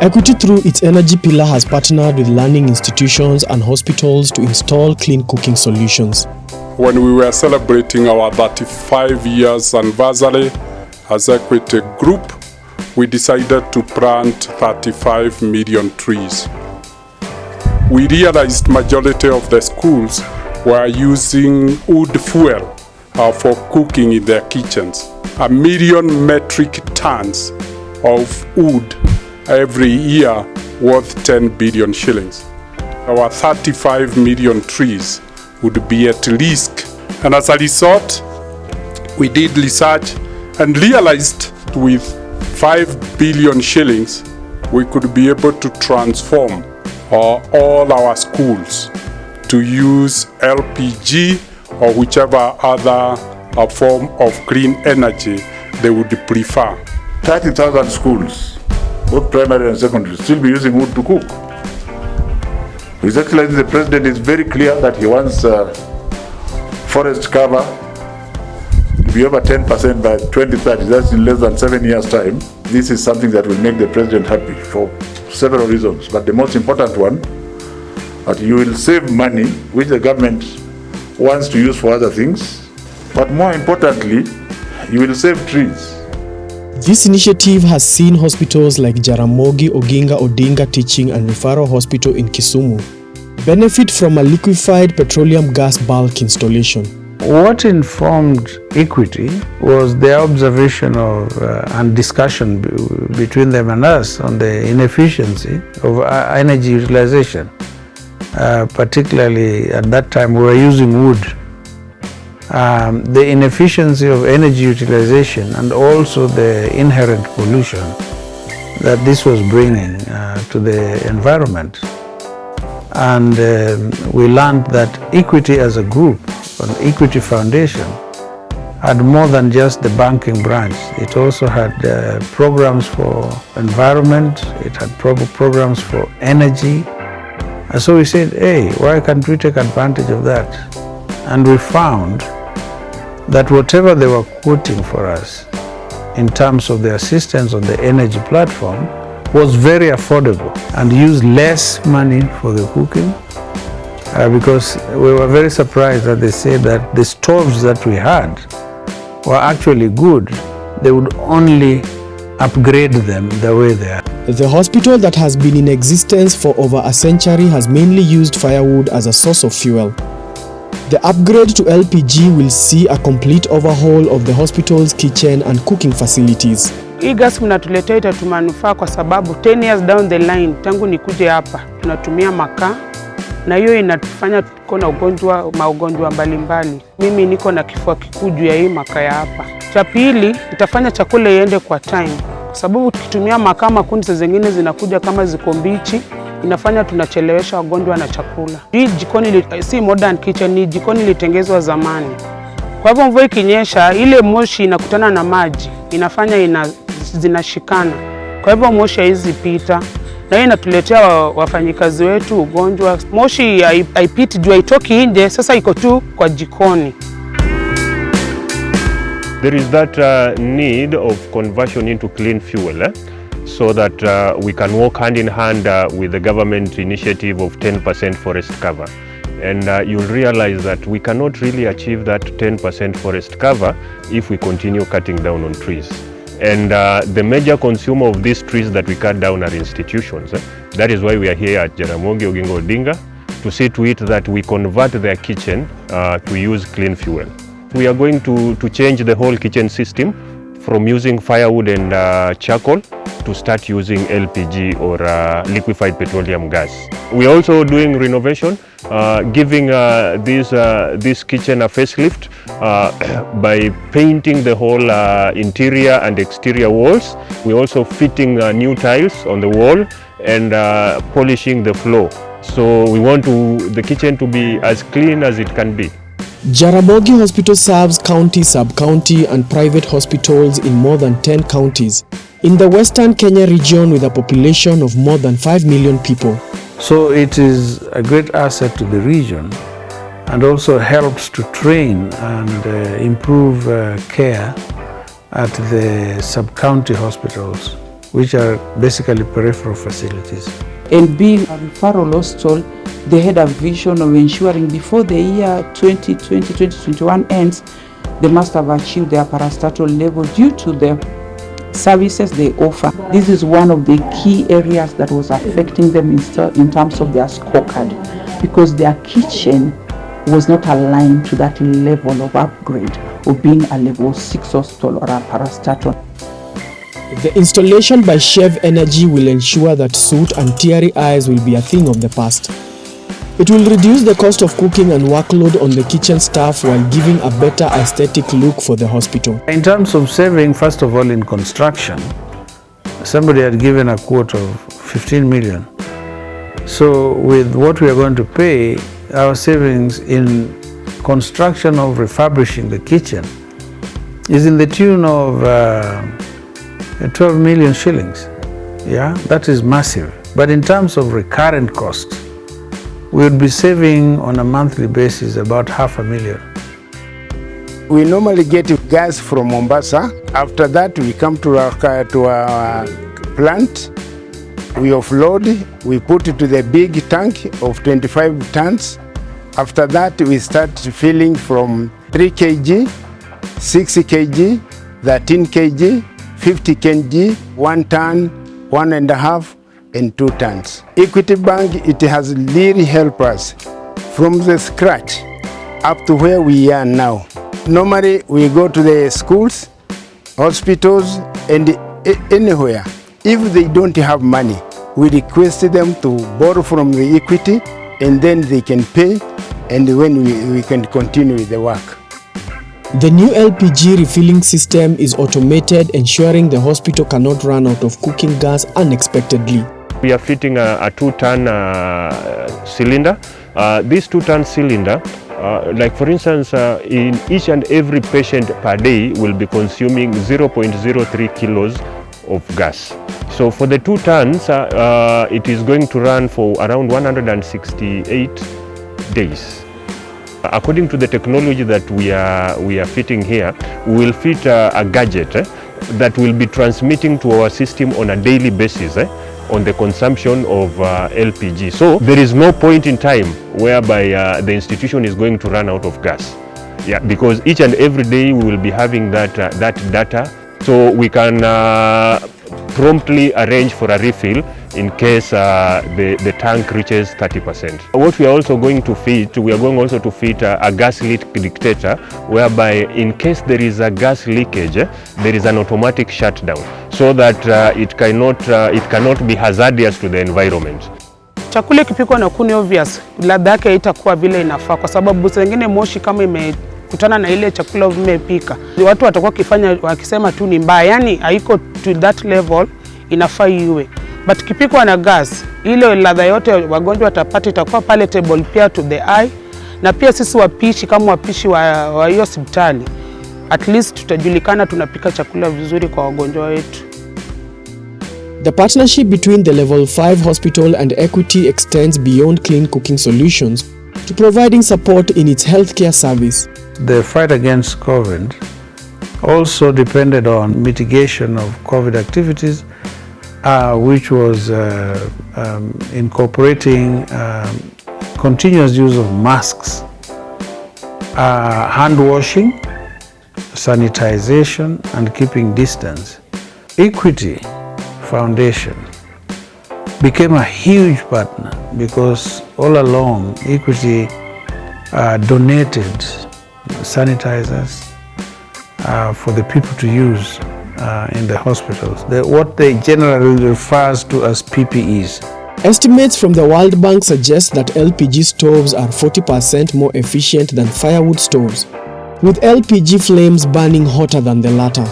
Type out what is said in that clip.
Equity, through its energy pillar, has partnered with learning institutions and hospitals to install clean cooking solutions. When we were celebrating our 35 years anniversary as Equity Group, we decided to plant 35 million trees. We realized majority of the schools were using wood fuel for cooking in their kitchens. 1 million metric tons of wood every year worth 10 billion shillings. Our 35 million trees would be at risk. And as a result, we did research and realized with 5 billion shillings, we could be able to transform all our schools to use LPG or whichever other form of clean energy they would prefer. 30,000 schools, both primary and secondary, still be using wood to cook. His Excellency the President is very clear that he wants forest cover to be over 10% by 2030. That's in less than 7 years' time. This is something that will make the President happy for several reasons. But the most important one, that you will save money, which the government wants to use for other things. But more importantly, you will save trees. This initiative has seen hospitals like Jaramogi Oginga Odinga Teaching and Referral Hospital in Kisumu benefit from a liquefied petroleum gas bulk installation. What informed Equity was the observation of and discussion between them and us on the inefficiency of energy utilization. Particularly at that time we were using wood. The inefficiency of energy utilization and also the inherent pollution that this was bringing to the environment. And we learned that Equity as a group, an Equity Foundation, had more than just the banking branch. It also had programs for environment, it had programs for energy. And so we said, hey, why can't we take advantage of that? And we found that whatever they were quoting for us in terms of the assistance on the energy platform was very affordable and used less money for the cooking because we were very surprised that they said that the stoves that we had were actually good. They would only upgrade them the way they are. The hospital, that has been in existence for over a century, has mainly used firewood as a source of fuel. The upgrade to LPG will see a complete overhaul of the hospital's kitchen and cooking facilities. Hii gas mnatuletea itatumanufaa kwa sababu 10 years down the line, tangu nikuje hapa, tunatumia makaa na hiyo inatufanya tuko na magonjwa mbalimbali. Mimi niko na kifua kikuu juu ya hii makaa ya hapa. Cha pili, itafanya chakula iende kwa time. Kwa sababu tukitumia makaa, makundi saa zingine zinakuja kama ziko mbichi, inafanya tunachelewesha wagonjwa na chakula. Hii jikoni si modern kitchen, ni jikoni ilitengezwa zamani. Kwa hivyo mvua ikinyesha, ile moshi inakutana na maji, inafanya zinashikana. Kwa hivyo moshi hizi pita. Na hii inatuletea wafanyikazi wetu ugonjwa. Moshi haipiti juu haitoki nje, sasa iko tu kwa jikoni. There is that need of conversion into clean fuel so that we can work hand in hand with the government initiative of 10% forest cover. And you'll realize that we cannot really achieve that 10% forest cover if we continue cutting down on trees. And the major consumer of these trees that we cut down are institutions. That is why we are here at Jaramogi Oginga Odinga, to see to it that we convert their kitchen to use clean fuel. We are going to change the whole kitchen system from using firewood and charcoal to start using LPG or liquefied petroleum gas. We are also doing renovation, giving this kitchen a facelift by painting the whole interior and exterior walls. We are also fitting new tiles on the wall and polishing the floor. So we want the kitchen to be as clean as it can be. Jaramogi Hospital serves county, sub-county and private hospitals in more than 10 counties in the Western Kenya region with a population of more than 5 million people. So it is a great asset to the region and also helps to train and improve care at the sub-county hospitals which are basically peripheral facilities. And being a referral hospital, they had a vision of ensuring before the year 2020-2021 ends, they must have achieved their parastatal level due to the services they offer. This is one of the key areas that was affecting them in terms of their scorecard, because their kitchen was not aligned to that level of upgrade of being a level 6 hospital or a parastatal. The installation by Chev Energy will ensure that soot and teary eyes will be a thing of the past. It will reduce the cost of cooking and workload on the kitchen staff while giving a better aesthetic look for the hospital. In terms of saving, first of all, in construction, somebody had given a quote of 15 million. So with what we are going to pay, our savings in construction of refurbishing the kitchen is in the tune of 12 million shillings. Yeah, that is massive. But in terms of recurrent costs, we would be saving on a monthly basis about $500,000. We normally get gas from Mombasa. After that, we come to our plant. We offload, we put it to the big tank of 25 tons. After that, we start filling from 3 kg, 6 kg, 13 kg, 50 kg, 1 ton, 1.5, and 2 tons. Equity Bank, it has really helped us from the scratch up to where we are now. Normally, we go to the schools, hospitals, and anywhere. If they don't have money, we request them to borrow from the equity, and then they can pay, and when we can continue with the work. The new LPG refilling system is automated, ensuring the hospital cannot run out of cooking gas unexpectedly. We are fitting a 2-ton cylinder. This 2-ton cylinder, like for instance, in each and every patient per day will be consuming 0.03 kilos of gas. So for the 2 tons, it is going to run for around 168 days. According to the technology that we are fitting here, we will fit a gadget that will be transmitting to our system on a daily basis on the consumption of LPG. So there is no point in time whereby the institution is going to run out of gas. Yeah, because each and every day we will be having that data, so we can promptly arrange for a refill in case the tank reaches 30%. What we are also going to fit, we are going also to fit a gas leak detector, whereby in case there is a gas leakage, there is an automatic shutdown, so that it cannot be hazardous to the environment. Chakula kipikwa na kuni obvious, ladha yake haitakuwa vile inafaa, kwa sababu zingine moshi kama imekutana na ile chakula umepika, watu watakuwa wakisema tu ni mbaya, yani haiko to that level inafaa iwe. But kipikwa na gas, ile ladha yote wagonjwa watapata itakuwa palatable pia to the eye, na pia sisi wapishi kama wapishi wa hiyo hospitali, at least tutajulikana tunapika chakula vizuri kwa wagonjwa wetu. The partnership between the Level 5 hospital and Equity extends beyond clean cooking solutions to providing support in its healthcare service. The fight against COVID also depended on mitigation of COVID activities, which was incorporating continuous use of masks, hand washing, sanitization, and keeping distance. Equity Foundation became a huge partner because all along Equity donated sanitizers for the people to use in the hospitals, what they generally refers to as PPEs. Estimates from the World Bank suggest that LPG stoves are 40% more efficient than firewood stoves, with LPG flames burning hotter than the latter.